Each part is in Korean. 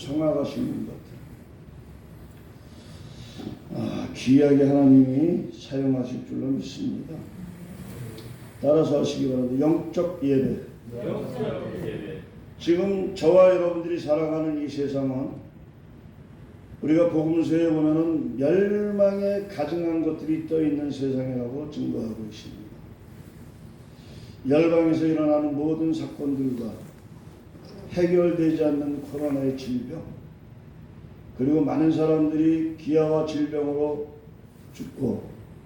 성악하시는 것들, 귀하게 하나님이 사용하실 줄로 믿습니다. 따라서 하시기 바랍니다. 영적 예배. 지금 저와 여러분들이 살아가는 이 세상은 우리가 복음서에 보면은 멸망에 가증한 것들이 떠 있는 세상이라고 증거하고 있습니다. 열방에서 일어나는 모든 사건들과 해결되지 않는 코로나의 질병, 그리고 많은 사람들이 기아와 질병으로 죽고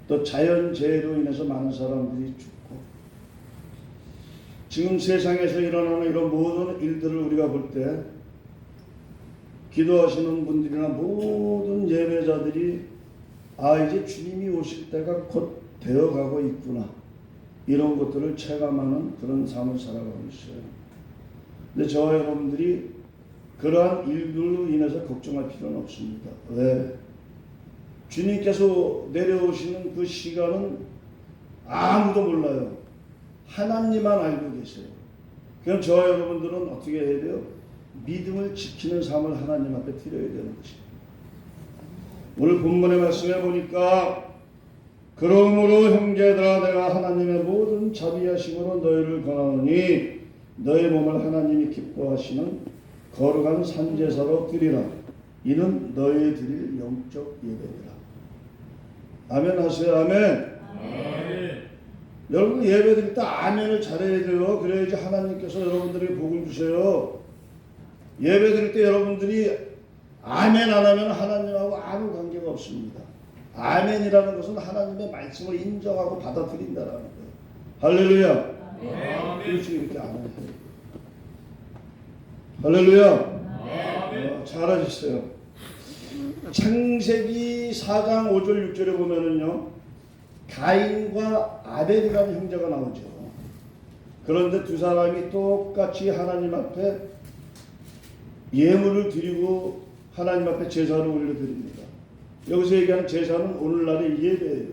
또 자연재해로 인해서 많은 사람들이 죽고, 지금 세상에서 일어나는 이런 모든 일들을 우리가 볼 때 기도하시는 분들이나 모든 예배자들이 이제 주님이 오실 때가 곧 되어가고 있구나, 이런 것들을 체감하는 그런 삶을 살아가고 있어요. 근데 저와 여러분들이 그러한 일들로 인해서 걱정할 필요는 없습니다. 왜? 주님께서 내려오시는 그 시간은 아무도 몰라요. 하나님만 알고 계세요. 그럼 저와 여러분들은 어떻게 해야 돼요? 믿음을 지키는 삶을 하나님 앞에 드려야 되는 것입니다. 오늘 본문의 말씀에 보니까 그러므로 형제들아 내가 하나님의 모든 자비하심으로 너희를 권하노니 너희 몸을 하나님이 기뻐하시는 거룩한 산제사로 드리라. 이는 너희 드릴 영적 예배니라. 아멘 하세요. 아멘. 아멘. 여러분 예배 드릴 때 아멘을 잘해야 돼요. 그래야지 하나님께서 여러분들에게 복을 주세요. 예배 드릴 때 여러분들이 아멘 안 하면 하나님하고 아무 관계가 없습니다. 아멘이라는 것은 하나님의 말씀을 인정하고 받아들인다라는 거예요. 할렐루야. 그렇지, 이렇게 아멘. 할렐루야. 잘하셨어요. 창세기 4장 5절 6절에 보면은요, 가인과 아벨이라는 형제가 나오죠. 그런데 두 사람이 똑같이 하나님 앞에 예물을 드리고 하나님 앞에 제사를 올려드립니다. 여기서 얘기하는 제사는 오늘날의 예배예요.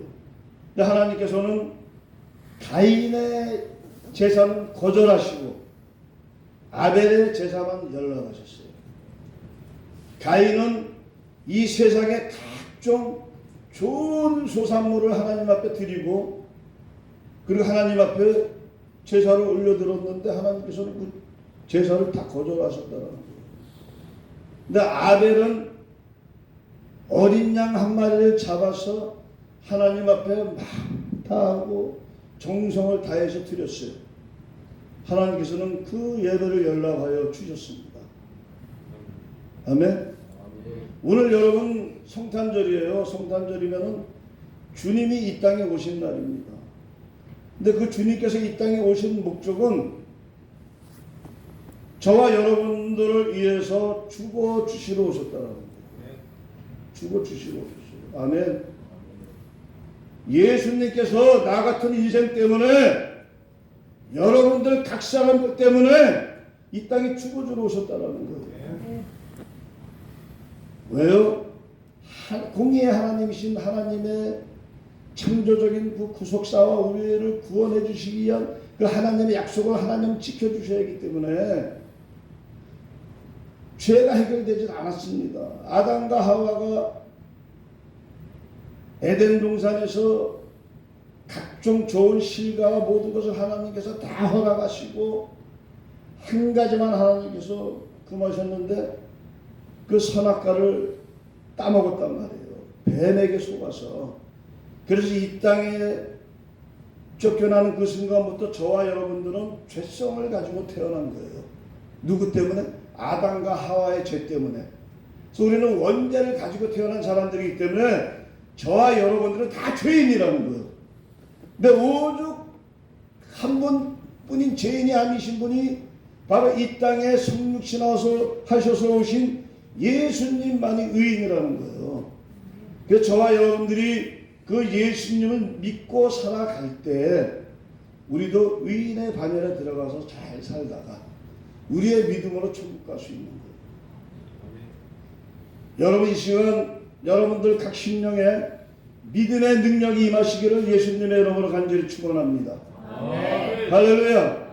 근데 하나님께서는 가인의 제사는 거절하시고 아벨의 제사만 열락하셨어요. 가인은 이 세상의 각종 좋은 소산물을 하나님 앞에 드리고 그리고 하나님 앞에 제사를 올려드렸는데 하나님께서는 그 제사를 다 거절하셨다는 거예요. 근데 아벨은 어린 양 한 마리를 잡아서 하나님 앞에 막 다하고 정성을 다해서 드렸어요. 하나님께서는 그 예배를 연락하여 주셨습니다. 아멘. 오늘 여러분 성탄절이에요. 성탄절이면은 주님이 이 땅에 오신 날입니다. 근데 그 주님께서 이 땅에 오신 목적은 저와 여러분들을 위해서 죽어 주시러 오셨다는 거예요. 죽어 주시러 오셨어요. 아멘. 예수님께서 나 같은 인생 때문에 여러분들 각 사람들 때문에 이 땅에 죽어주러 오셨다는 거예요. 왜요? 공의의 하나님이신 하나님의 창조적인 그 구속사와 우리를 구원해 주시기 위한 그 하나님의 약속을 하나님은 지켜주셔야 하기 때문에 죄가 해결되지 않았습니다. 아담과 하와가 에덴 동산에서 각종 좋은 실과와 모든 것을 하나님께서 다 허락하시고 한 가지만 하나님께서 금하셨는데 그 선악과를 따먹었단 말이에요. 뱀에게 속아서. 그래서 이 땅에 쫓겨나는 그 순간부터 저와 여러분들은 죄성을 가지고 태어난 거예요. 누구 때문에? 아담과 하와의 죄 때문에. 그래서 우리는 원죄를 가지고 태어난 사람들이기 때문에 저와 여러분들은 다 죄인이라는 거예요. 근데 오죽 한 분뿐인 죄인이 아니신 분이 바로 이 땅에 성육신 하셔서 오신 예수님만이 의인이라는 거예요. 그래서 저와 여러분들이 그 예수님을 믿고 살아갈 때 우리도 의인의 반열에 들어가서 잘 살다가 우리의 믿음으로 천국 갈 수 있는 거예요. 여러분 이 시간 여러분들 각 심령에 믿음의 능력이 임하시기를 예수님의 이름으로 간절히 축원합니다. 할렐루야.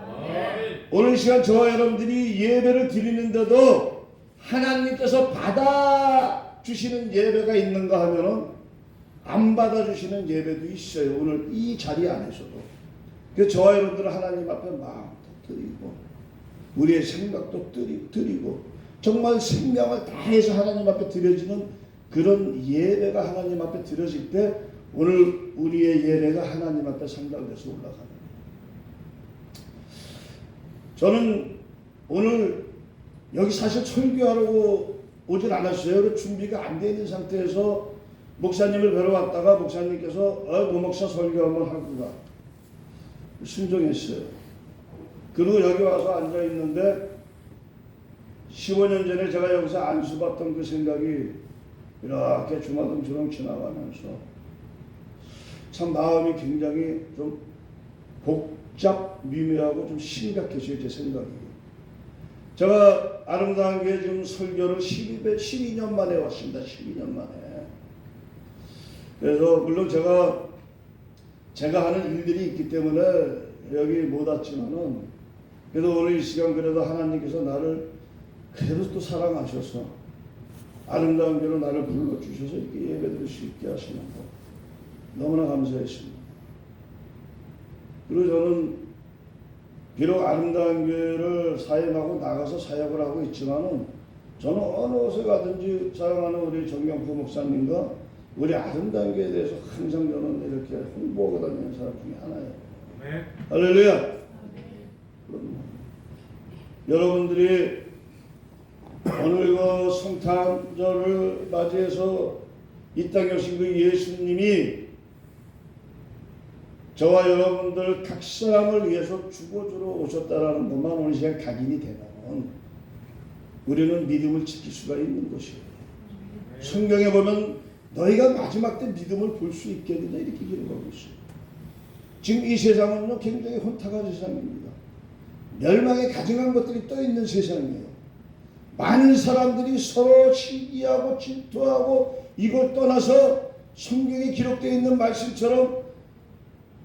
오늘 시간 저와 여러분들이 예배를 드리는데도 하나님께서 받아주시는 예배가 있는가 하면은 안 받아주시는 예배도 있어요. 오늘 이 자리 안에서도. 그래서 저와 여러분들은 하나님 앞에 마음도 드리고 우리의 생각도 드리고 정말 생명을 다해서 하나님 앞에 드려지는 그런 예배가 하나님 앞에 드려질 때 오늘 우리의 예배가 하나님 앞에 상달돼서 올라가는 거예요. 저는 오늘 여기 사실 설교하려고 오질 않았어요. 준비가 안 돼 있는 상태에서 목사님을 뵈러 왔다가 목사님께서 노목사 설교 한번 하고 가 순종했어요. 그리고 여기 와서 앉아 있는데 15년 전에 제가 여기서 안수 받던 그 생각이 이렇게 주마등처럼 지나가면서 참 마음이 굉장히 좀 복잡 미묘하고 좀 심각해져요. 제 생각이. 제가 아름다운 교회 지금 설교를 12년 만에 왔습니다. 12년 만에. 그래서 물론 제가 하는 일들이 있기 때문에 여기 못 왔지만은 그래도 오늘 이 시간 그래도 하나님께서 나를 그래도 또 사랑하셔서 아름다운 교회로 나를 불러주셔서 이렇게 예배드릴 수 있게 하시는 거 너무나 감사했습니다. 그리고 저는 비록 아름다운 교회를 사임하고 나가서 사역을 하고 있지만은 저는 어느 곳에 가든지 사랑하는 우리 정경포 목사님과 우리 아름다운 교회에 대해서 항상 저는 이렇게 홍보하고 다니는 사람 중에 하나예요. 네. 할렐루야. 네. 여러분들이 오늘 그 성탄절을 맞이해서 이 땅에 오신 그 예수님이 저와 여러분들 각 사람을 위해서 죽어주러 오셨다라는 것만 오늘 시간 각인이 되면 우리는 믿음을 지킬 수가 있는 것이에요. 성경에 보면 너희가 마지막 때 믿음을 볼 수 있겠느냐 이렇게 기록하고 있어요. 지금 이 세상은요 굉장히 혼탁한 세상입니다. 멸망에 가증한 것들이 떠 있는 세상이에요. 많은 사람들이 서로 시기하고 질투하고 이걸 떠나서 성경에 기록되어 있는 말씀처럼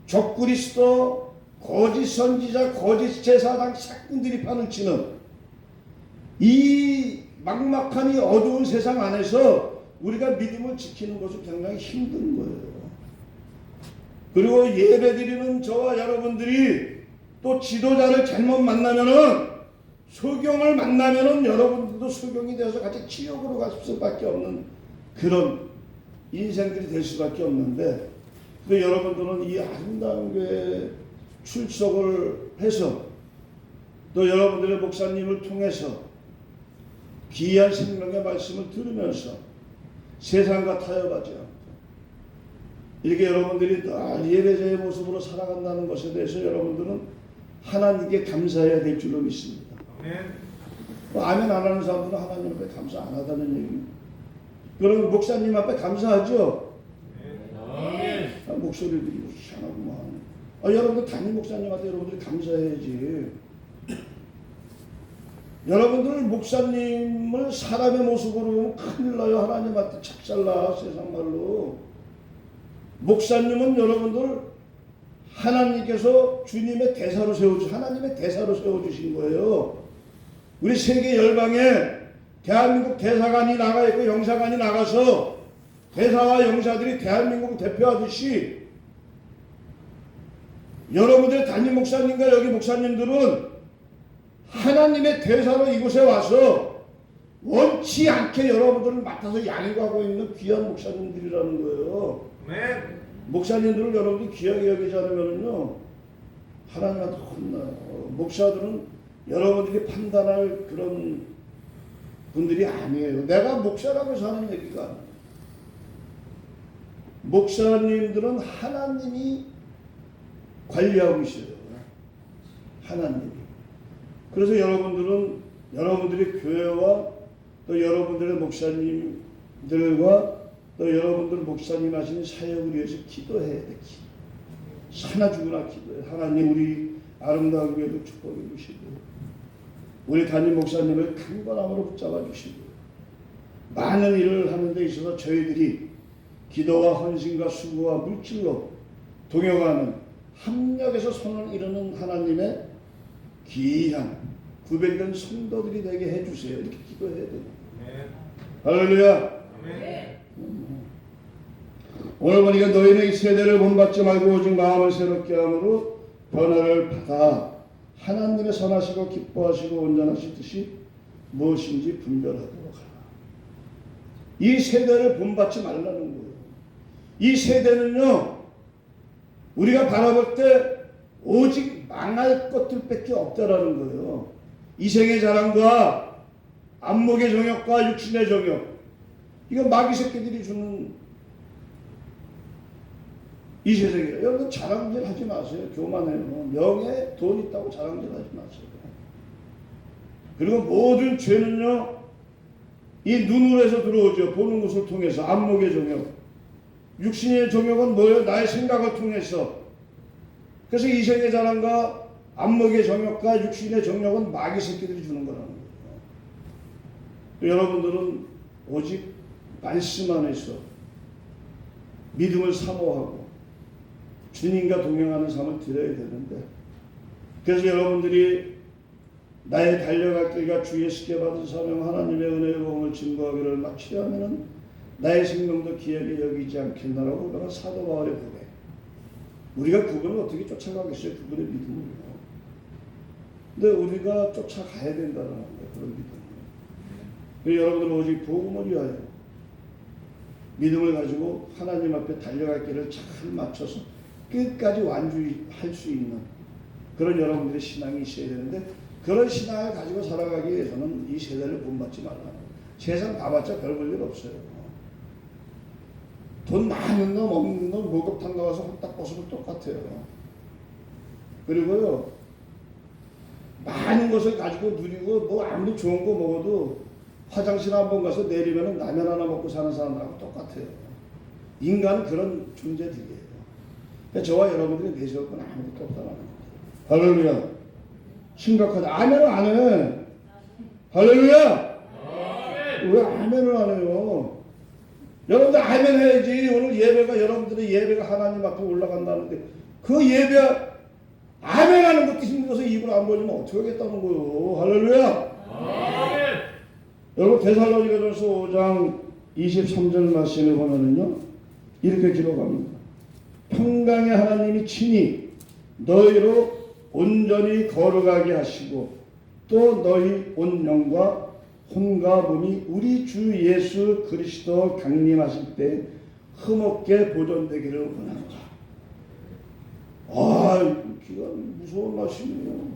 적그리스도, 거짓 선지자, 거짓 제사장 사꾼들이 판을 치는 이 막막한 이 어두운 세상 안에서 우리가 믿음을 지키는 것은 굉장히 힘든 거예요. 그리고 예배드리는 저와 여러분들이 또 지도자를 잘못 만나면은 소경을 만나면은 여러분들도 소경이 되어서 같이 지옥으로 갈 수밖에 없는 그런 인생들이 될 수밖에 없는데 근데 여러분들은 이 아름다운 교회에 출석을 해서 또 여러분들의 목사님을 통해서 귀한 생명의 말씀을 들으면서 세상과 타협하지 않고 이렇게 여러분들이 늘 예배자의 모습으로 살아간다는 것에 대해서 여러분들은 하나님께 감사해야 될 줄로 믿습니다. 아멘 안 하는 사람들은 하나님 앞에 감사 안 하다는 얘기입니다. 그럼 목사님 앞에 감사하죠? 목소리들이 희한하구만. 여러분들 담임 목사님한테 여러분들이 감사해야지. 여러분들 목사님을 사람의 모습으로 보면 큰일 나요. 하나님한테 착살나 세상 말로. 목사님은 여러분들 하나님께서 주님의 대사로 하나님의 대사로 세워주신 거예요. 우리 세계 열방에 대한민국 대사관이 나가 있고 영사관이 나가서 대사와 영사들이 대한민국을 대표하듯이 여러분들의 담임 목사님과 여기 목사님들은 하나님의 대사로 이곳에 와서 원치 않게 여러분들을 맡아서 양육하고 있는 귀한 목사님들이라는 거예요. 네. 목사님들을 여러분들이 귀하게 여기지 않으면요 하나님한테 혼나요. 목사들은 여러분들이 판단할 그런 분들이 아니에요. 내가 목사라고 해서 하는 얘기가 아니에요. 목사님들은 하나님이 관리하고 있어요. 하나님이. 그래서 여러분들은 여러분들의 교회와 또 여러분들의 목사님들과 또 여러분들 목사님 하시는 사역을 위해서 기도해야 돼. 하나 죽으나 기도해. 하나님 우리 아름다운 교회도 축복해 주시고 우리 담임 목사님을 강건함으로 붙잡아 주시고 많은 일을 하는 데 있어서 저희들이 기도와 헌신과 수고와 물질로 동역하는 합력해서 손을 이루는 하나님의 귀한 구별된 성도들이 되게 해주세요. 이렇게 기도해야 돼요. 아멘. 할렐루야. 아멘. 오늘 보니까 너희는 이 세대를 본받지 말고 오직 마음을 새롭게 함으로 변화를 받아 하나님의 선하시고 기뻐하시고 온전하시듯이 무엇인지 분별하도록 하라. 이 세대를 본받지 말라는 거예요. 이 세대는요, 우리가 바라볼 때 오직 망할 것들밖에 없다라는 거예요. 이생의 자랑과 안목의 정욕과 육신의 정욕, 이거 마귀 새끼들이 주는 이 세상이에요. 여러분 자랑질 하지 마세요. 교만해요. 명예, 돈 있다고 자랑질 하지 마세요. 그리고 모든 죄는요, 이 눈으로서 들어오죠. 보는 것을 통해서. 안목의 정욕. 육신의 정욕은 뭐예요? 나의 생각을 통해서. 그래서 이생의 자랑과 안목의 정욕과 육신의 정욕은 마귀 새끼들이 주는 거라는 거예요. 또 여러분들은 오직 말씀 안에서 믿음을 사모하고 주님과 동행하는 삶을 드려야 되는데, 그래서 여러분들이 나의 달려갈 길과 주 예수께 받은 사명 하나님의 은혜의 복음을 증거하기를 마치려 하면은 나의 생명도 귀하게 여기지 않겠나라고 그러나 사도 바울의 고백. 우리가 그분을 어떻게 쫓아가겠어요? 그분의 믿음을요. 근데 우리가 쫓아가야 된다는 거예요. 그런 믿음을. 여러분들은 오직 복음을 위하여 믿음을 가지고 하나님 앞에 달려갈 길을 잘 맞춰서 끝까지 완주할 수 있는 그런 여러분들의 신앙이 있어야 되는데, 그런 신앙을 가지고 살아가기 위해서는 이 세대를 본받지 말라는 거예요. 세상 봐봤자 별 볼 일 없어요. 돈 많은 놈 없는 놈 목욕탕 가서 홀딱 벗으면 똑같아요. 그리고요, 많은 것을 가지고 누리고 뭐 아무리 좋은 거 먹어도 화장실 한번 가서 내리면 라면 하나 먹고 사는 사람들하고 똑같아요. 인간은 그런 존재들이에요. 저와 여러분들이 내세울 건 아무것도 없다는 거예요. 할렐루야. 심각하다. 아멘을 안 해. 할렐루야. 왜 아멘을 안 해요? 여러분들 아멘 해야지. 오늘 예배가, 여러분들의 예배가 하나님 앞에 올라간다는데 그 예배 아멘 하는 것도 힘들어서 입을 안 벌리면 어떻게 하겠다는 거예요. 할렐루야. 아멘. 여러분 데살로니가전서 5장 23절 말씀에 보면은요, 이렇게 기록합니다. 평강의 하나님이 친히 너희로 온전히 거룩하게 하시고 또 너희 온 영과 혼과 몸이 우리 주 예수 그리스도 강림하실 때 흠없게 보존되기를 원한다. 이거 무서운 말씀이에요.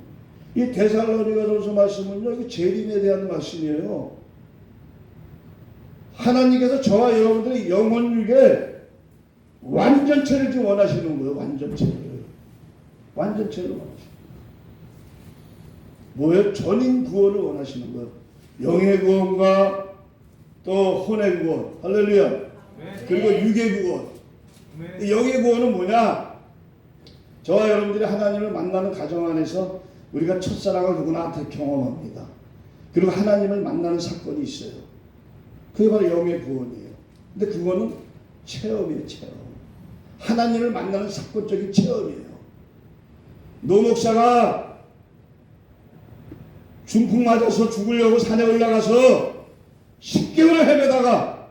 이 데살로니가전서 말씀은요, 이게 재림에 대한 말씀이에요. 하나님께서 저와 여러분들의 영혼육에 완전체를 좀 원하시는 거예요. 완전체를 원하시는 거예요. 뭐예요? 전인 구원을 원하시는 거예요. 영의 구원과 또 혼의 구원. 할렐루야. 네. 그리고 육의 구원. 네. 영의 구원은 뭐냐? 저와 여러분들이 하나님을 만나는 가정 안에서 우리가 첫사랑을 누구나 다 경험합니다. 그리고 하나님을 만나는 사건이 있어요. 그게 바로 영의 구원이에요. 근데 그거는 체험이에요. 체험. 하나님을 만나는 사건적인 체험이에요. 노 목사가 중풍 맞아서 죽으려고 산에 올라가서 10개월을 헤매다가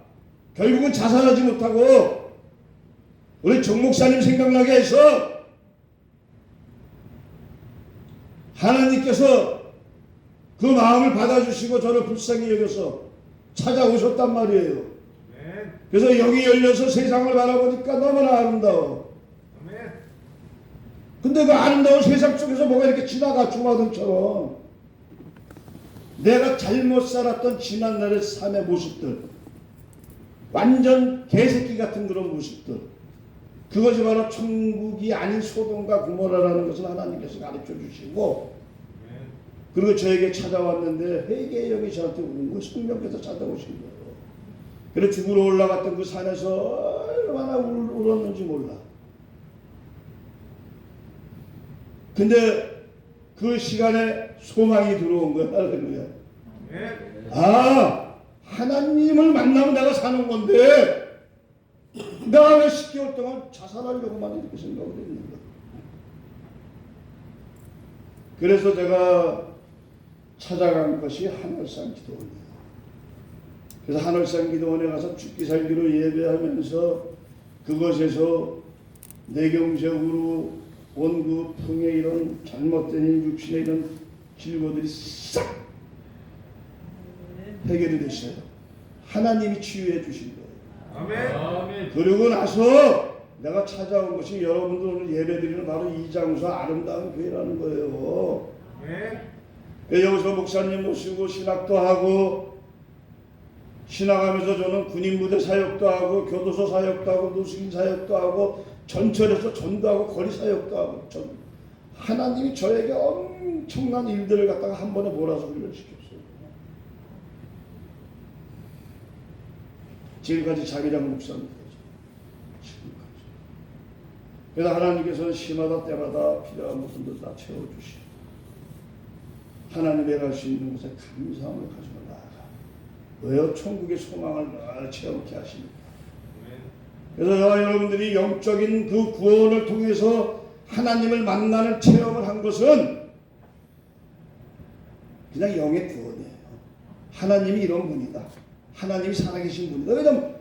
결국은 자살하지 못하고 우리 정 목사님 생각나게 해서 하나님께서 그 마음을 받아주시고 저를 불쌍히 여겨서 찾아오셨단 말이에요. 그래서 영이 열려서 세상을 바라보니까 너무나 아름다워. 근데 그 아름다운 세상 속에서 뭐가 이렇게 지나가, 주마등처럼. 내가 잘못 살았던 지난날의 삶의 모습들, 완전 개새끼 같은 그런 모습들, 그것이 바로 천국이 아닌 소돔과 고모라라는 것을 하나님께서 가르쳐 주시고, 그리고 저에게 찾아왔는데 회개의 영이 저한테 오는 거예요. 성령께서 찾아오신 거예요. 그래서 죽으러 올라갔던 그 산에서 얼마나 울었는지 몰라. 근데 그 시간에 소망이 들어온 거야. 할렐루야. 하나님을 만나면 내가 사는 건데 내가 왜 10개월 동안 자살하려고만 이렇게 생각을 했는가. 그래서 제가 찾아간 것이 하늘산 기도원이에요. 그래서 하늘산 기도원에 가서 죽기 살기로 예배하면서 그것에서 내경적으로 온 그 풍의 이런 잘못된 육신의 이런 질고들이 싹 해결이 됐어요. 하나님이 치유해 주신 거예요. 아멘. 그리고 나서 내가 찾아온 것이 여러분들 오늘 예배드리는 바로 이 장소 아름다운 교회라는 거예요. 여기서 목사님 모시고 신학도 하고 신학하면서 저는 군인부대 사역도 하고 교도소 사역도 하고 노숙인 사역도 하고 전철에서 전도하고 거리 사역도 하고 하나님이 저에게 엄청난 일들을 갖다가 한 번에 몰아서 훈련시켰어요. 지금까지 자기장 목사입니다. 지금까지. 그래서 하나님께서는 시마다 때마다 필요한 것들도 다 채워주시고 하나님의 갈 수 있는 곳에 감사함을 가지고 나아가 왜요? 천국의 소망을 늘 체험케 하십니다. 그래서 저와 여러분들이 영적인 그 구원을 통해서 하나님을 만나는 체험을 한 것은 그냥 영의 구원이에요. 하나님이 이런 분이다. 하나님이 살아계신 분이다. 왜냐하면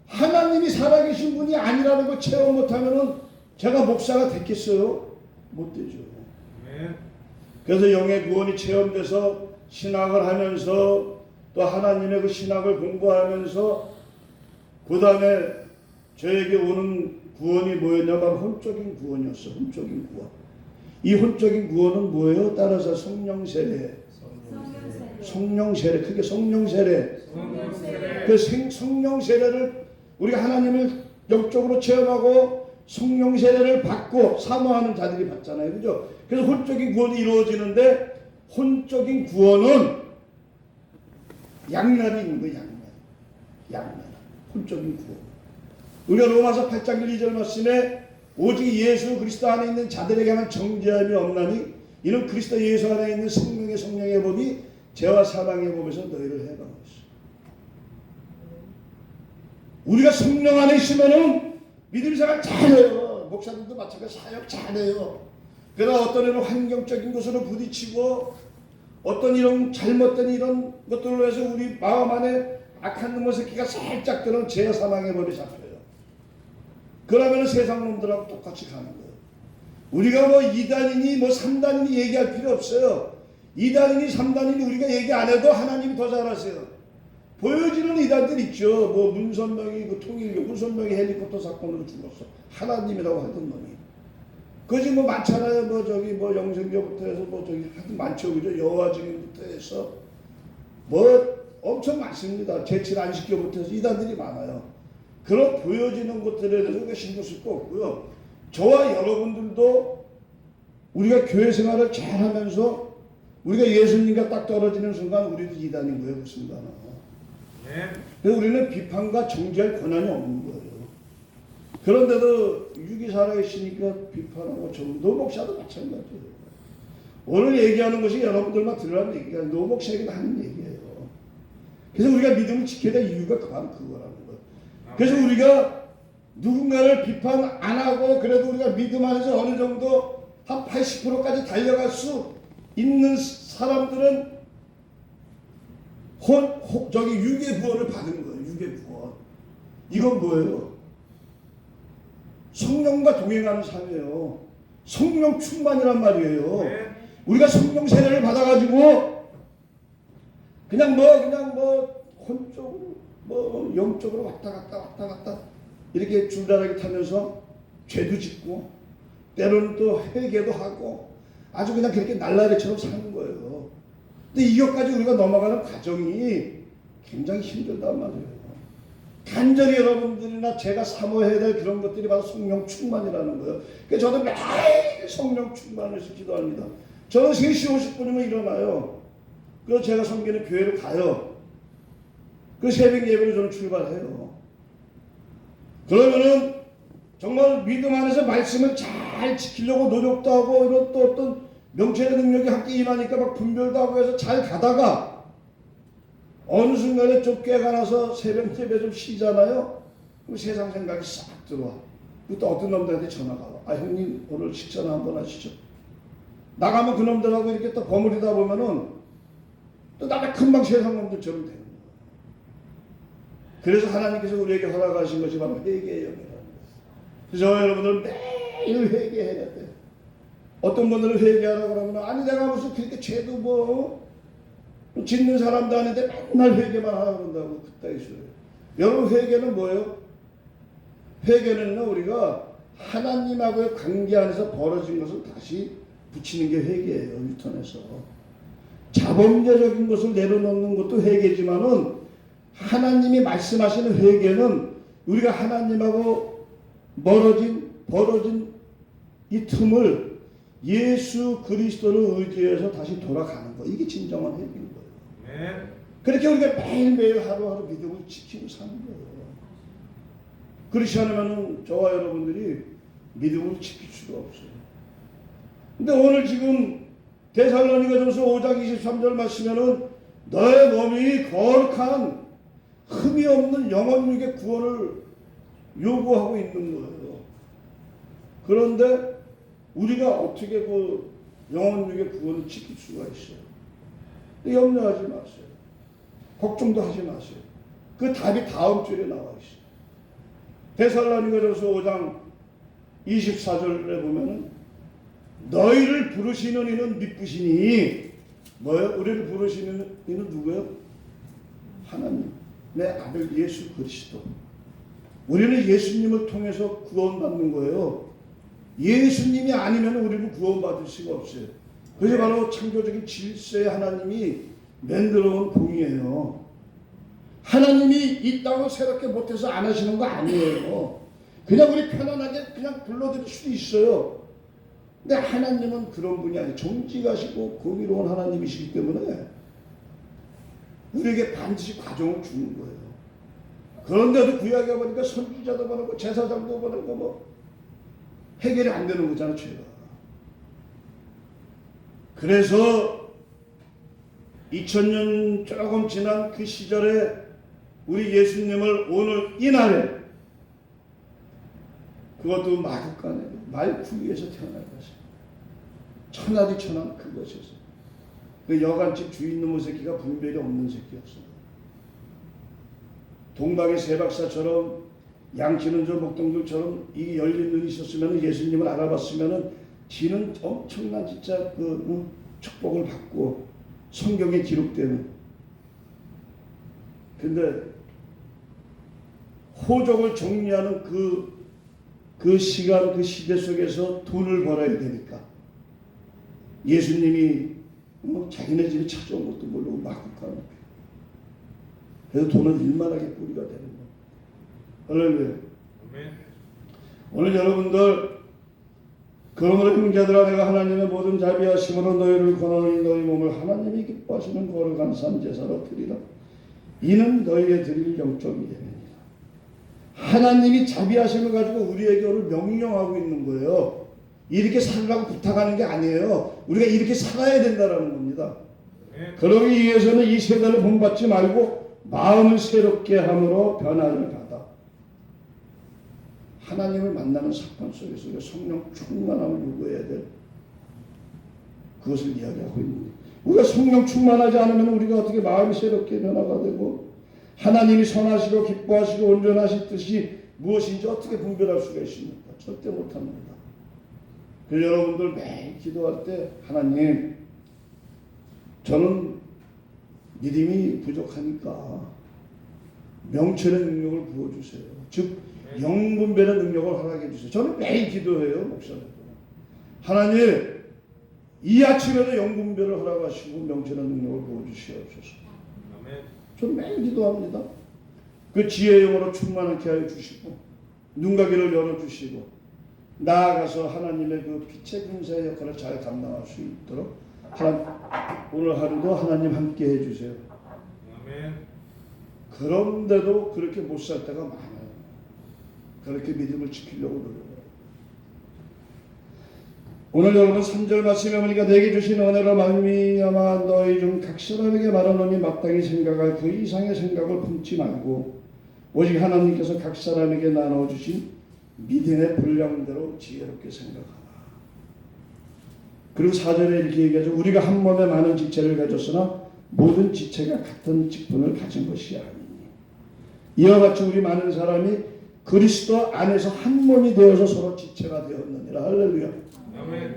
하나님이 살아계신 분이 아니라는 걸 체험 못하면 제가 목사가 됐겠어요? 못 되죠. 그래서 영의 구원이 체험돼서 신학을 하면서 또 하나님의 그 신학을 공부하면서 그 다음에 저에게 오는 구원이 뭐였냐? 바로 혼적인 구원이었어. 혼적인 구원. 이 혼적인 구원은 뭐예요? 따라서 성령 세례. 성령 세례. 크게 성령 세례. 그 성령 세례를 우리가 하나님을 영적으로 체험하고 성령 세례를 받고 사모하는 자들이 받잖아요. 그죠? 그래서 혼적인 구원이 이루어지는데 혼적인 구원은 양날이 있는 거예요. 양날. 혼적인 구원. 우리가 로마서 8장 1, 2절 말씀에 오직 예수 그리스도 안에 있는 자들에게만 정죄함이 없나니 이는 그리스도 예수 안에 있는 성령의 성령의 법이 죄와 사망의 법에서 너희를 해방했어. 우리가 성령 안에 있으면은 믿음 생활 잘해요. 목사님도 마찬가지 사역 잘해요. 그러나 어떤 애는 환경적인 것으로 부딪히고 어떤 이런 잘못된 이런 것들로 해서 우리 마음 안에 악한 놈의 새끼가 살짝 들은 죄와 사망의 법이 잡혀요. 그러면 세상 놈들하고 똑같이 가는 거예요. 우리가 뭐 2단이니 뭐 3단이니 얘기할 필요 없어요. 2단이니 3단이니 우리가 얘기 안 해도 하나님이 더 잘 아세요. 보여지는 이단들 있죠. 뭐 문선명이 그 통일교 문선명이 헬리콥터 사건으로 죽었어. 하나님이라고 하던 놈이. 그지 뭐 많잖아요. 뭐 저기 뭐 영생교부터 해서 뭐 저기 하여튼 많죠. 그죠? 여호와 증인부터 해서 뭐 엄청 많습니다. 제칠 안식교부터 해서 이단들이 많아요. 그런 보여지는 것들에 대해서 우리가 신경 쓸 거 없고요. 저와 여러분들도 우리가 교회 생활을 잘 하면서 우리가 예수님과 딱 떨어지는 순간 우리도 이단인 거예요. 그 순간은. 그래서 우리는 비판과 정죄할 권한이 없는 거예요. 그런데도 육이 살아있으니까 비판하고 노목사도 마찬가지예요. 오늘 얘기하는 것이 여러분들만 들으라는 얘기가 노목사에게 하는 얘기예요. 그래서 우리가 믿음을 지켜야 될 이유가 바로 그거라는 거예요. 그래서 우리가 누군가를 비판 안 하고 그래도 우리가 믿음 안에서 어느 정도 한 80%까지 달려갈 수 있는 사람들은 저기 유괴 구원을 받은 거예요. 유괴 구원. 이건 뭐예요? 성령과 동행하는 삶이에요. 성령 충만이란 말이에요. 우리가 성령 세례를 받아가지고 그냥 뭐 혼적으로 뭐 영적으로 왔다 갔다 이렇게 줄다리기 타면서 죄도 짓고 때로는 또 회개도 하고 아주 그냥 그렇게 날라리처럼 사는 거예요. 근데 이것까지 우리가 넘어가는 과정이 굉장히 힘들단 말이에요. 간절히 여러분들이나 제가 사모해야 될 그런 것들이 바로 성령 충만이라는 거예요. 그래서 저는 매일 성령 충만을 해서 기도합니다. 저는 3시 50분이면 일어나요. 그래서 제가 섬기는 교회를 가요. 그 새벽 예배로 저는 출발해요. 그러면은 정말 믿음 안에서 말씀을 잘 지키려고 노력도 하고 이런 또 어떤 명철의 능력이 함께 임하니까 막 분별도 하고 해서 잘 가다가 어느 순간에 좀 깨가 나서 새벽 예배 좀 쉬잖아요. 그럼 세상 생각이 싹 들어와. 또 어떤 놈들한테 전화가 와. 아 형님 오늘 식사나 한번 하시죠. 나가면 그 놈들하고 이렇게 또 버무리다 보면은 또 나라 금방 세상 놈들처럼 되는 거예요. 그래서 하나님께서 우리에게 허락하신 것이 바로 회개의 영이라는 거예요. 그래서 여러분들 매일 회개해야 돼요. 어떤 분들은 회개하라고 그러면 아니 내가 무슨 그렇게 죄도 뭐 짓는 사람도 아닌데 맨날 회개만 하라고 그런다고 그따위 소리. 여러분 회개는 뭐예요? 회개는 우리가 하나님하고의 관계 안에서 벌어진 것을 다시 붙이는 게 회개예요. 유턴해서 자범죄적인 것을 내려놓는 것도 회개지만은 하나님이 말씀하시는 회개는 우리가 하나님하고 벌어진 이 틈을 예수 그리스도를 의지해서 다시 돌아가는 거. 이게 진정한 회개인 거예요. 네. 그렇게 우리가 매일매일 하루하루 믿음을 지키고 사는 거예요. 그렇지 않으면 저와 여러분들이 믿음을 지킬 수가 없어요. 근데 오늘 지금 데살로니가전서 5장 23절 말씀에는 너의 몸이 거룩한 흠이 없는 영혼육의 구원을 요구하고 있는 거예요. 그런데 우리가 어떻게 그 영혼육의 구원을 지킬 수가 있어요? 염려하지 마세요. 걱정도 하지 마세요. 그 답이 다음 줄에 나와 있어요. 데살로니가전서 5장 24절에 보면은 너희를 부르시는 이는 미쁘시니 뭐예요? 우리를 부르시는 이는 누구예요? 하나님, 내 아들 예수 그리스도. 우리는 예수님을 통해서 구원받는 거예요. 예수님이 아니면 우리는 구원받을 수가 없어요. 그래서 바로 창조적인 질서의 하나님이 만들어온 공이에요. 하나님이 이 땅을 새롭게 못해서 안 하시는 거 아니에요. 그냥 우리 편안하게 그냥 불러드릴 수도 있어요. 근데 하나님은 그런 분이 아니에요. 정직하시고 공의로운 하나님이시기 때문에 우리에게 반드시 과정을 주는 거예요. 그런데도 구약에 보니까 선지자도 보내고 제사장도 보내고 뭐 해결이 안 되는 거잖아, 죄가. 그래서 2000년 조금 지난 그 시절에 우리 예수님을 오늘 이날에 그것도 마국간에 말구이에서 태어날 것이에요. 천하디 천한 그것이었어요. 그 여간집 주인 놈의 새끼가 분별이 없는 새끼였어요. 동방의 세박사처럼 양치는 저 목동들처럼 이 열린 눈이 있었으면 예수님을 알아봤으면 지는 엄청난 진짜 그 축복을 받고 성경에 기록되는. 근데 호족을 정리하는 그 시간, 그 시대 속에서 돈을 벌어야 되니까 예수님이 자기네 집에 찾아온 것도 모르고 막 가는 거예요. 그래서 돈은 일만하게 뿌리가 되는 거예요. 할렐루야. 오늘 여러분들 그러므로 형제들아 내가 하나님의 모든 자비하심으로 너희를 권하노니 너희 몸을 하나님이 기뻐하시는 거룩한 산제사로 드리라. 이는 너희의 드릴 영적 예배니라. 하나님이 자비하심을 가지고 우리에게 오늘 명령하고 있는 거예요. 이렇게 살라고 부탁하는 게 아니에요. 우리가 이렇게 살아야 된다는 겁니다. 그러기 위해서는 이 세대를 본받지 말고 마음을 새롭게 함으로 변화를 받아 하나님을 만나는 사건 속에서 성령 충만함을 요구해야 될 그것을 이야기하고 있는 거예요. 우리가 성령 충만하지 않으면 우리가 어떻게 마음이 새롭게 변화가 되고 하나님이 선하시고 기뻐하시고 온전하실 뜻이 무엇인지 어떻게 분별할 수가 있습니까? 절대 못합니다. 그래서 여러분들 매일 기도할 때 하나님 저는 믿음이 부족하니까 명철의 능력을 부어주세요. 즉 영분별의 능력을 허락해 주세요. 저는 매일 기도해요. 목사님. 하나님 이 아침에도 영분별을 허락하시고 명철의 능력을 부어주시옵소서. 저는 매일 기도합니다. 그 지혜의 영으로 충만하게 하여 주시고 눈과 귀를 열어주시고 나아가서 하나님의 그 빛의 군사의 역할을 잘 감당할 수 있도록 오늘 하루도 하나님 함께 해주세요. 그런데도 그렇게 못 살 때가 많아요. 그렇게 믿음을 지키려고 노력해요. 오늘 여러분 3절 말씀에 보니까 내게 주신 은혜로 말미암아 너희 중 각 사람에게 말하노니 마땅히 생각할 그 이상의 생각을 품지 말고 오직 하나님께서 각 사람에게 나눠주신 믿음의 분량대로 지혜롭게 생각하라. 그리고 4절에 이렇게 얘기하죠. 우리가 한 몸에 많은 지체를 가졌으나 모든 지체가 같은 직분을 가진 것이 아니니 이와 같이 우리 많은 사람이 그리스도 안에서 한 몸이 되어서 서로 지체가 되었느니라. 할렐루야. 아멘.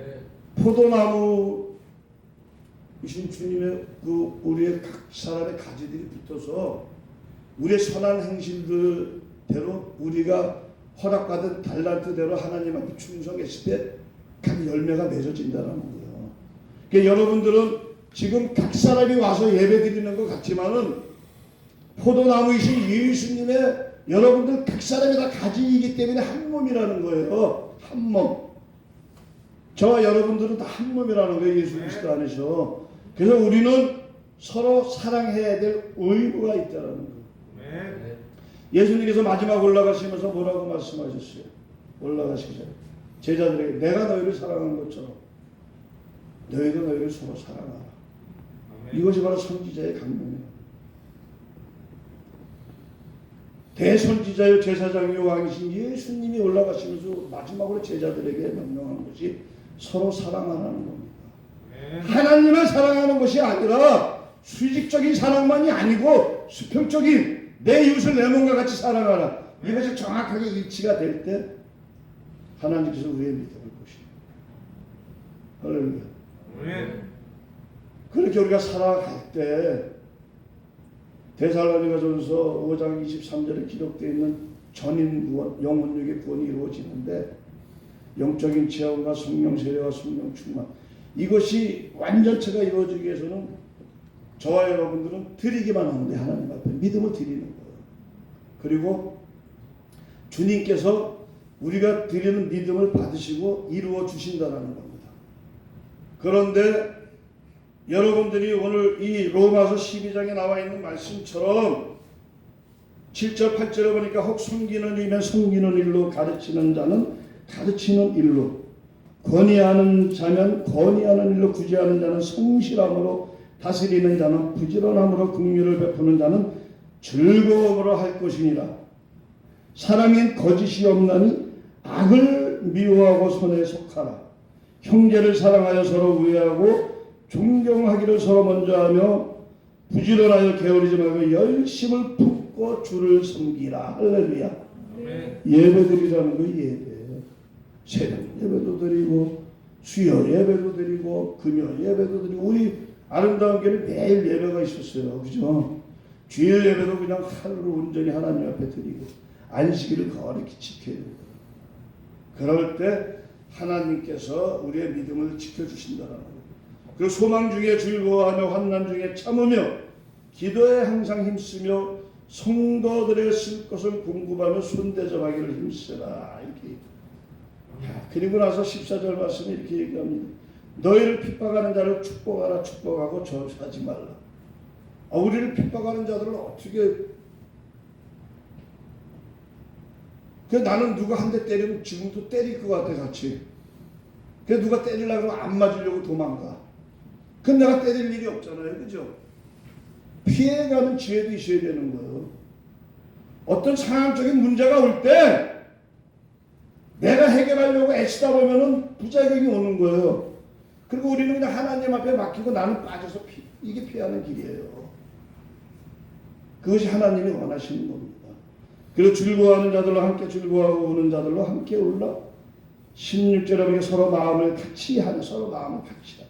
포도나무 이신 주님의 그 우리의 각 사람의 가지들이 붙어서 우리의 선한 행실들대로 우리가 허락받은 달란트대로 하나님 앞에 충성했을 때 각 열매가 맺어진다는 거예요. 그러니까 여러분들은 지금 각 사람이 와서 예배 드리는 것 같지만은 포도나무이신 예수님의 여러분들 각 사람이 다 가지이기 때문에 한 몸이라는 거예요. 한 몸. 저와 여러분들은 다 한 몸이라는 거예요. 예수 그리스도 안에서. 그래서 우리는 서로 사랑해야 될 의무가 있다는 거예요. 예수님께서 마지막 올라가시면서 뭐라고 말씀하셨어요? 올라가시기 전에 제자들에게 내가 너희를 사랑한 것처럼 너희도 너희를 서로 사랑하라. 이것이 바로 선지자의 강령이에요. 대선지자요 제사장이요 왕이신 예수님이 올라가시면서 마지막으로 제자들에게 명령한 것이 서로 사랑하라는 겁니다. 하나님을 사랑하는 것이 아니라 수직적인 사랑만이 아니고 수평적인 내 이웃을 내 몸과 같이 사랑하라. 이것이 정확하게 일치가 될 때 하나님께서 우리의 믿음을 보시고 할렐루야. 그렇게 우리가 살아갈 때 데살로니가전서 5장 23절에 기록되어 있는 전인 구원, 영혼육의 구원이 이루어지는데 영적인 체험과 성령 세례와 성령 충만 이것이 완전체가 이루어지기 위해서는 저와 여러분들은 드리기만 하는데 하나님 앞에 믿음을 드리는 거예요. 그리고 주님께서 우리가 드리는 믿음을 받으시고 이루어 주신다는 겁니다. 그런데 여러분들이 오늘 이 로마서 12장에 나와 있는 말씀처럼 7절 8절에 보니까 혹 섬기는 이면 섬기는 일로 가르치는 자는 가르치는 일로 권위하는 자면 권위하는 일로 구제하는 자는 성실함으로 다스리는 자는 부지런함으로 긍휼을 베푸는 자는 즐거움으로 할 것이니라. 사랑엔 거짓이 없나니 악을 미워하고 선에 속하라. 형제를 사랑하여 서로 우애하고 존경하기를 서로 먼저 하며 부지런하여 게으르지 말고 열심을 품고 주를 섬기라. 할렐루야. 예배드리라는 거 예배. 새벽 예배도 드리고 수요 예배도 드리고 금요 예배도 드리고 우리 아름다운 교회는 매일 예배가 있었어요. 그죠? 주일 예배도 그냥 하루를 온전히 하나님 앞에 드리고 안식일을 거룩히 지켜야 돼요. 그럴 때 하나님께서 우리의 믿음을 지켜주신다는 거예요. 그 소망 중에 즐거워하며 환난 중에 참으며 기도에 항상 힘쓰며 성도들의 쓸 것을 공급하며 손대접하기를 힘쓰라. 이렇게. 그리고 나서 14절 말씀에 이렇게 얘기합니다. 너희를 핍박하는 자를 축복하라. 축복하고 저주하지 말라. 우리를 핍박하는 자들을 어떻게 나는 누가 한 대 때리면 지금도 때릴 것 같아 같이. 누가 때리려고 하면 안 맞으려고 도망가. 그럼 내가 때릴 일이 없잖아요. 그죠? 피해가는 지혜도 있어야 되는 거예요. 어떤 상황적인 문제가 올 때 내가 해결하려고 애쓰다 보면은 부작용이 오는 거예요. 그리고 우리는 그냥 하나님 앞에 맡기고 나는 빠져서 이게 피하는 길이에요. 그것이 하나님이 원하시는 겁니다. 그리고 즐거워하는 자들로 함께 즐거워하고 우는 자들로 함께 울라. 16절에 보니까 서로 마음을 같이 하는 서로 마음을 같이 하는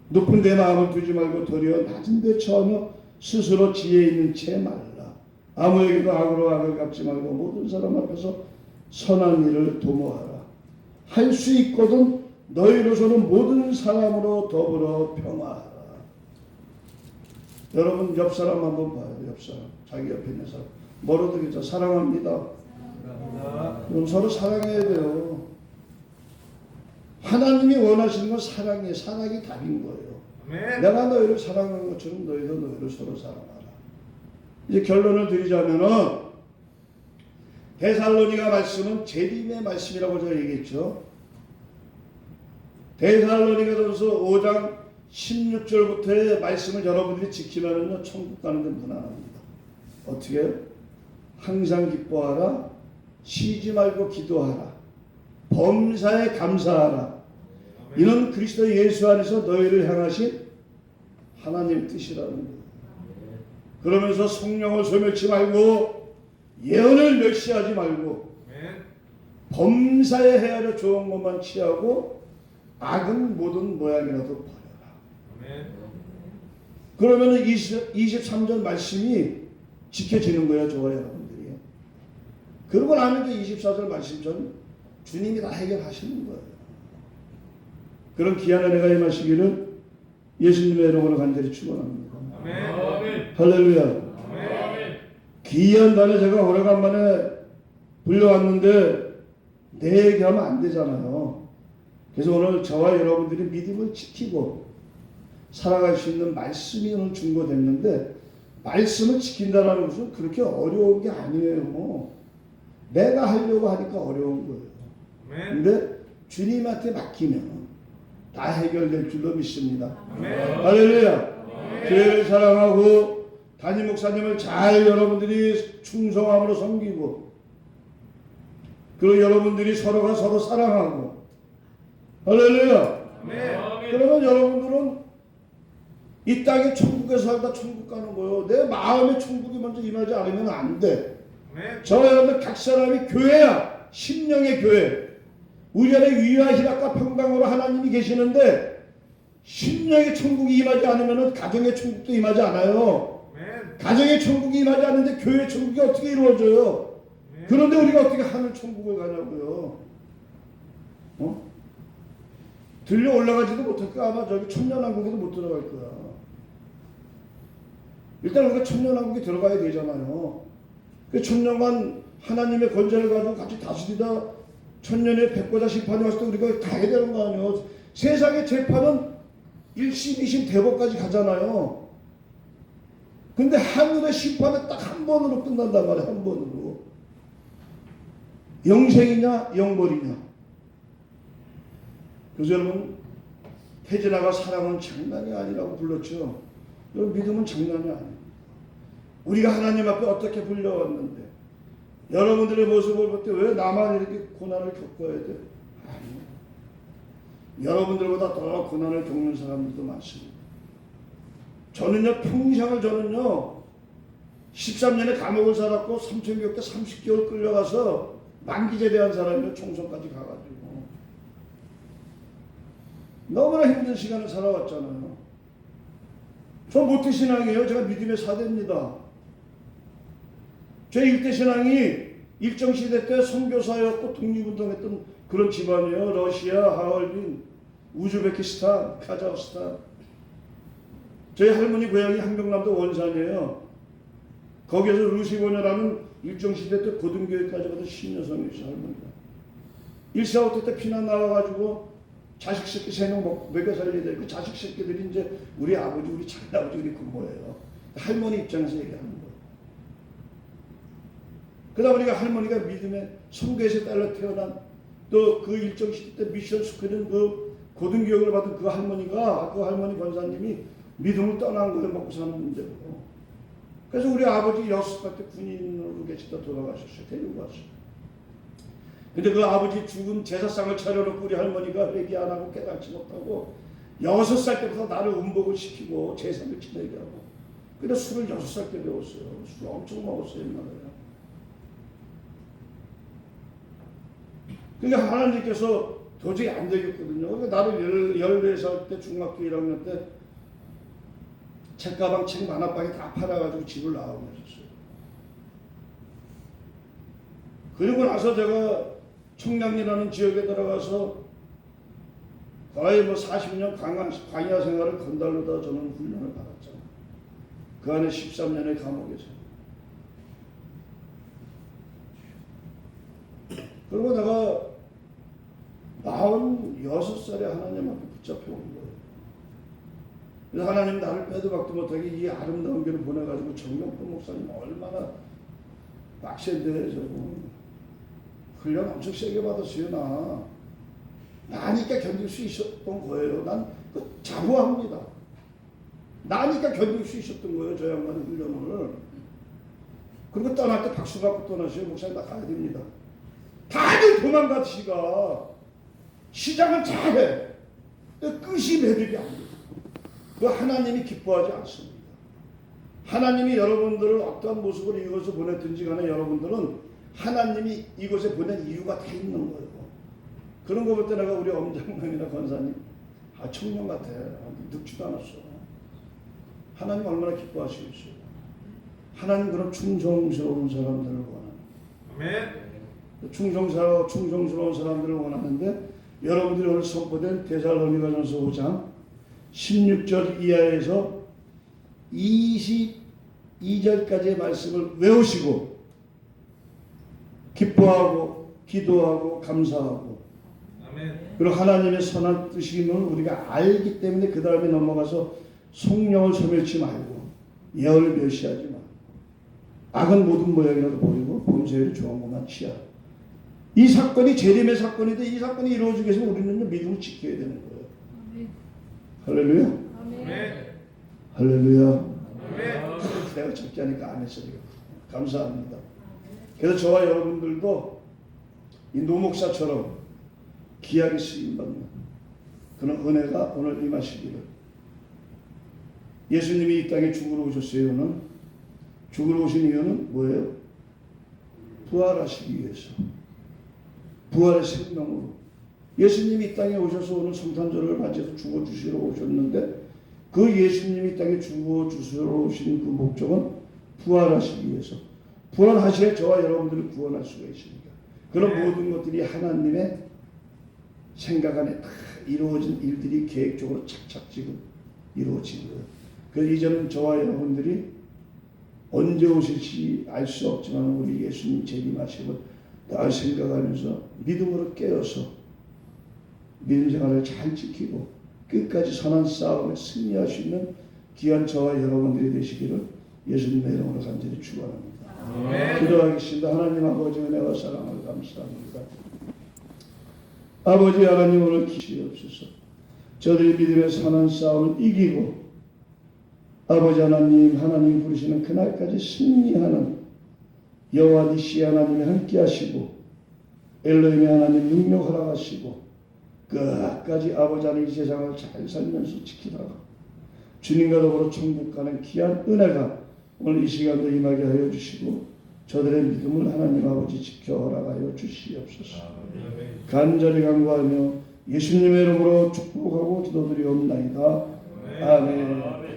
높은 데 마음을 두지 말고 도리어 낮은 데 처하며 스스로 지혜 있는 채 말라. 아무에게도 악으로 악을 갚지 말고 모든 사람 앞에서 선한 일을 도모하라. 할 수 있거든 너희로서는 모든 사람으로 더불어 평화하라. 여러분 옆 사람 한번 봐요. 옆 사람 자기 옆에 있는 사람 뭐라도 괜찮아. 사랑합니다. 그럼 서로 사랑해야 돼요. 하나님이 원하시는 건 사랑이에요. 사랑이 답인 거예요. 아멘. 내가 너희를 사랑하는 것처럼 너희도 너희를 서로 사랑하라. 이제 결론을 드리자면은 데살로니가 말씀은 재림의 말씀이라고 제가 얘기했죠. 데살로니가전서 5장 16절부터의 말씀을 여러분들이 지키면은요 천국 가는 데 무난합니다. 어떻게 해요? 항상 기뻐하라. 쉬지 말고 기도하라. 범사에 감사하라. 이는 그리스도 예수 안에서 너희를 향하신 하나님 뜻이라는 거예요. 그러면서 성령을 소멸치 말고 예언을 멸시하지 말고 범사에 헤아려 좋은 것만 취하고 악은 모든 모양이라도 버려라. 그러면 23절 말씀이 지켜지는 거예요. 저와 여러분들이. 그러고 나면 이제 24절 말씀처럼 주님이 다 해결하시는 거예요. 그런 귀한 은혜가 임하시기를 예수님의 이름으로 간절히 축원합니다. 할렐루야. 귀한 단에 제가 오래간만에 불려왔는데 내 얘기하면 안 되잖아요. 그래서 오늘 저와 여러분들이 믿음을 지키고 살아갈 수 있는 말씀이 오늘 중보됐는데 말씀을 지킨다는 것은 그렇게 어려운 게 아니에요. 내가 하려고 하니까 어려운 거예요. 근데 주님한테 맡기면 다 해결될 줄로 믿습니다. 할렐루야. 교회를 사랑하고 담임 목사님을 잘 여러분들이 충성함으로 섬기고 그리고 여러분들이 서로가 서로 사랑하고 할렐루야. 그러면 여러분들은 이 땅에 천국에 살다 천국 가는 거예요. 내 마음에 천국이 먼저 임하지 않으면 안 돼. 저 여러분들 각 사람이 교회야. 심령의 교회. 우리 안에 위와 희락과 평강으로 하나님이 계시는데 심령의 천국이 임하지 않으면 가정의 천국도 임하지 않아요. 가정의 천국이 임하지 않는데 교회의 천국이 어떻게 이루어져요? 그런데 우리가 어떻게 하늘 천국을 가냐고요. 들려 올라가지도 못할 거야. 아마 저기 천년왕국에도 못 들어갈 거야. 일단 우리가 천년왕국에 들어가야 되잖아요. 그 천년간 하나님의 권세를 가지고 같이 다스리다 천년의 백보자 심판이 왔을 때 우리가 다 해야 되는 거 아니에요. 세상의 재판은 1심, 2심, 대법까지 가잖아요. 근데 하늘의 심판은 딱 한 번으로 끝난단 말이에요. 한 번으로. 영생이냐 영벌이냐. 그래서 여러분 태진아가 사랑은 장난이 아니라고 불렀죠. 여러분 믿음은 장난이 아니에요. 우리가 하나님 앞에 어떻게 불려왔는데 여러분들의 모습을 볼 때 왜 나만 이렇게 고난을 겪어야 돼? 아니요. 여러분들보다 더 고난을 겪는 사람들도 많습니다. 저는요 평생을 13년의 감옥을 살았고 삼천교육대 30개월 끌려가서 만기제대한 사람이요 총선까지 가가지고 너무나 힘든 시간을 살아왔잖아요. 저 모태신앙이에요. 제가 믿음의 사대입니다. 제 일대신앙이 일정시대 때 선교사였고 독립운동했던 그런 집안이에요. 러시아, 하얼빈, 우즈베키스탄, 카자흐스탄. 저희 할머니 고향이 한경남도 원산이에요. 거기에서 루시고녀라는 일정시대 때 고등교회까지 가서 신여성이었어요. 할머니가 1.4.5 때 피난 나와가지고 자식 새끼 3명 먹여 살려야 되고 자식 새끼들이 이제 우리 아버지, 우리 장인아버지, 우리 부모예요. 할머니 입장에서 얘기하는 거예요. 그러다 보니까 할머니가 믿음의 성교에서 딸로 태어난 또 그 일정 시대 때 미션 스쿨은 그 고등교육을 받은 그 할머니가 그 할머니 권사님이 믿음을 떠난 거예요. 먹고 사는 문제로. 그래서 우리 아버지 6살 때 군인으로 계시다 돌아가셨어요. 데리고 왔어요. 근데 그 아버지 죽은 제사상을 차려놓고 우리 할머니가 회개 안 하고 깨닫지 못하고 6살 때부터 나를 음복을 시키고 제사를 지내게 하고 근데 술을 6살 때 배웠어요. 술 엄청 먹었어요. 옛날에. 그러니까 하나님께서 도저히 안 되겠거든요. 그러니까 나를 14살 때 중학교 1학년 때 책가방, 책 만화방에 다 팔아가지고 집을 나오게 하셨어요. 그리고 나서 제가 청량리라는 지역에 들어가서 거의 40년 광야 생활을 건달로다 저는 훈련을 받았잖아요. 그 안에 13년의 감옥에서. 그리고 내가 46살에 하나님 앞에 붙잡혀 온 거예요. 그래서 하나님 나를 빼도 박도 못하게 이 아름다운 길을 보내가지고 정명돈 목사님 얼마나 빡센데 저거 훈련 엄청 세게 받았어요. 나니까 견딜 수 있었던 거예요. 난 자부합니다. 나니까 견딜 수 있었던 거예요. 저 양반의 훈련을. 그리고 떠날 때 박수 받고 떠나셔요. 목사님 나 가야 됩니다. 다들 도망가시가 시작은 잘해. 끝이 매듭이 안 돼. 그 하나님이 기뻐하지 않습니다. 하나님이 여러분들을 어떤 모습으로 이곳에 보냈든지 간에 여러분들은 하나님이 이곳에 보낸 이유가 다 있는 거예요. 그런 거 볼 때 내가 우리 엄장님이나 권사님 청년 같아. 늙지도 않았어. 하나님 얼마나 기뻐하시겠어요. 하나님 그런 충성스러운 사람들을 원하는. 아멘. 충성스러운 사람들을 원하는데 여러분들이 오늘 선포된 데살로니가전서 5장 16절 이하에서 22절까지의 말씀을 외우시고 기뻐하고 기도하고 감사하고 아멘. 그리고 하나님의 선한 뜻임을 우리가 알기 때문에 그 다음에 넘어가서 성령을 소멸치 말고 예언을 멸시하지 마. 악은 모든 모양이라도 버리고 범죄를 좋은 것만 취하라. 이 사건이 재림의 사건인데 이 사건이 이루어지기 위해서 우리는 믿음을 지켜야 되는 거예요. 할렐루야. 아멘. 할렐루야. 아멘. 내가 적지 않으니까 안 했어요. 감사합니다. 그래서 저와 여러분들도 이 노목사처럼 귀하게 쓰임받는 그런 은혜가 오늘 임하시기를. 예수님이 이 땅에 죽으러 오셨어요. 죽으러 오신 이유는 뭐예요? 부활하시기 위해서. 부활의 생명으로. 예수님이 이 땅에 오셔서 오늘 성탄절을 맞이해서 죽어주시러 오셨는데 그 예수님이 이 땅에 죽어주시러 오신 그 목적은 부활하시기 위해서. 부활하셔야 저와 여러분들을 구원할 수가 있습니다. 그런 모든 것들이 하나님의 생각 안에 다 이루어진 일들이 계획적으로 착착 지금 이루어진 거예요. 그래서 이제는 저와 여러분들이 언제 오실지 알 수 없지만 우리 예수님 재림하심을 늘 생각하면서 믿음으로 깨어서 믿음 생활을 잘 지키고 끝까지 선한 싸움에 승리할 수 있는 귀한 저와 여러분들이 되시기를 예수님의 이름으로 간절히 축원합니다. 기도하겠습니다. 하나님 아버지 은혜와 사랑을 감사합니다. 아버지 하나님 오늘 기시옵소서. 저들이 믿음의 선한 싸움을 이기고 아버지 하나님 부르시는 그날까지 승리하는 여호와 니시 하나님이 함께 하시고 엘로힘의 하나님 능력 허락하시고 끝까지 아버지 하나님 이 세상을 잘 살면서 지키다가 주님과 더불어 천국 가는 귀한 은혜가 오늘 이 시간도 임하게 하여 주시고 저들의 믿음을 하나님 아버지 지켜 허락하여 주시옵소서. 간절히 간구하며 예수님의 이름으로 축복하고 기도드리옵나이다. 아멘.